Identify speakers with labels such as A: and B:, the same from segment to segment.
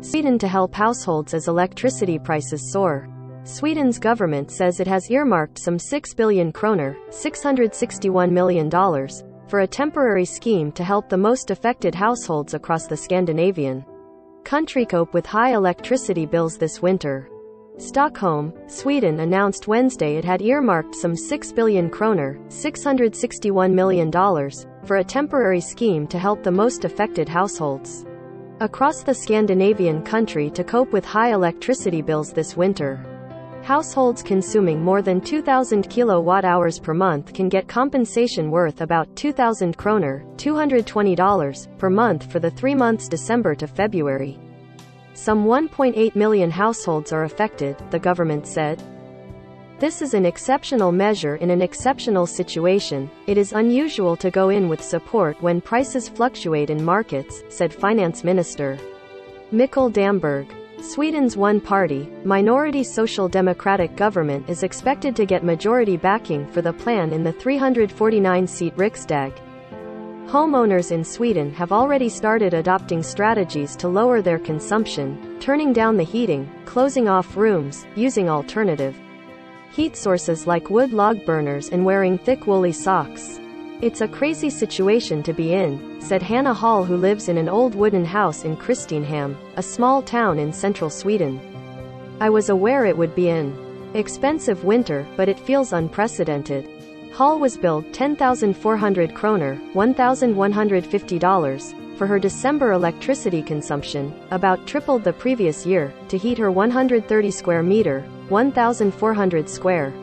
A: Sweden to help households as electricity prices soar. Sweden's government says it has earmarked some 6 billion kroner, $661 million, for a temporary scheme to help the most affected households across the Scandinavian country cope with high electricity bills this winter. Stockholm, Sweden announced Wednesday it had earmarked some 6 billion kroner, $661 million, for a temporary scheme to help the most affected households across the Scandinavian country to cope with high electricity bills this winter. Households consuming more than 2,000 kilowatt-hours per month can get compensation worth about 2,000 kroner, $220, per month for the 3 months December to February. Some 1.8 million households are affected, the government said. This is an exceptional measure in an exceptional situation. It is unusual to go in with support when prices fluctuate in markets, said Finance Minister Mikael Damberg. Sweden's one-party, minority Social Democratic government is expected to get majority backing for the plan in the 349-seat Riksdag. Homeowners in Sweden have already started adopting strategies to lower their consumption, turning down the heating, closing off rooms, using alternative heat sources like wood log burners and wearing thick woolly socks. It's a crazy situation to be in, said Hannah Hall, who lives in an old wooden house in Kristinehamn, a small town in central Sweden. I was aware it would be an expensive winter, but it feels unprecedented. Hall was billed 10,400 kroner, $1,150, for her December electricity consumption, about tripled the previous year, to heat her 130 square meter, 1,400 square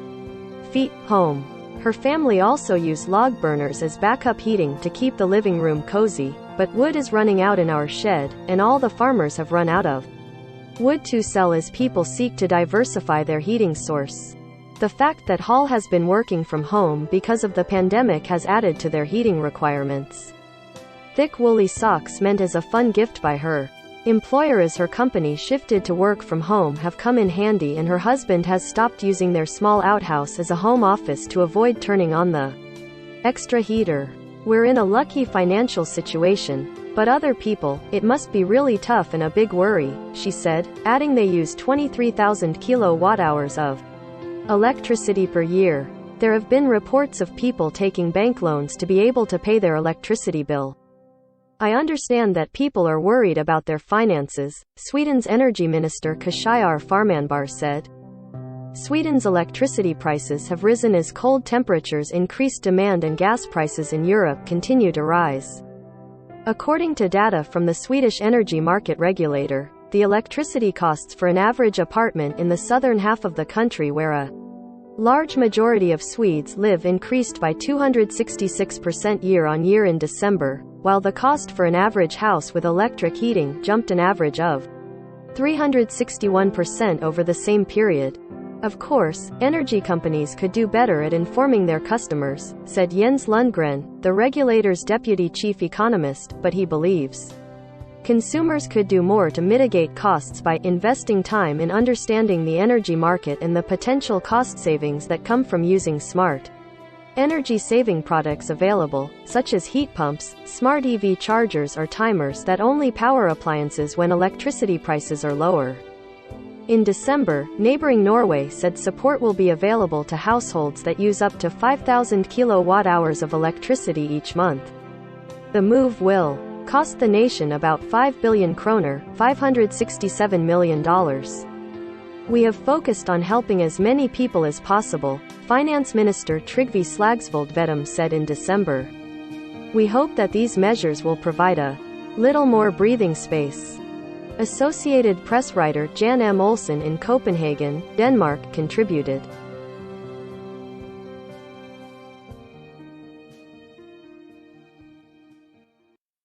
A: feet, home. Her family also used log burners as backup heating to keep the living room cozy, but wood is running out in our shed, and all the farmers have run out of wood to sell as people seek to diversify their heating source. The fact that Hall has been working from home because of the pandemic has added to their heating requirements. Thick woolly socks meant as a fun gift by her employer as her company shifted to work from home have come in handy, and her husband has stopped using their small outhouse as a home office to avoid turning on the extra heater. We're in a lucky financial situation, but other people, it must be really tough and a big worry, she said, adding they use 23,000 kilowatt-hours of electricity per year. There have been reports of people taking bank loans to be able to pay their electricity bill. I understand that people are worried about their finances, Sweden's energy minister Kashayar Farmanbar said. Sweden's electricity prices have risen as cold temperatures increased demand and gas prices in Europe continue to rise. According to data from the Swedish energy market regulator, the electricity costs for an average apartment in the southern half of the country, where a large majority of Swedes live, increased by 266% year-on-year in December, while the cost for an average house with electric heating jumped an average of 361% over the same period. Of course, energy companies could do better at informing their customers, said Jens Lundgren, the regulator's deputy chief economist, but he believes consumers could do more to mitigate costs by investing time in understanding the energy market and the potential cost savings that come from using smart energy-saving products available, such as heat pumps, smart EV chargers, or timers that only power appliances when electricity prices are lower. In December, neighboring Norway said support will be available to households that use up to 5,000 kilowatt-hours of electricity each month. The move will cost the nation about 5 billion kroner, $567 million. We have focused on helping as many people as possible, Finance Minister Trygve Slagsvold Vedum said in December. We hope that these measures will provide a little more breathing space. Associated Press writer Jan M. Olsen in Copenhagen, Denmark, contributed.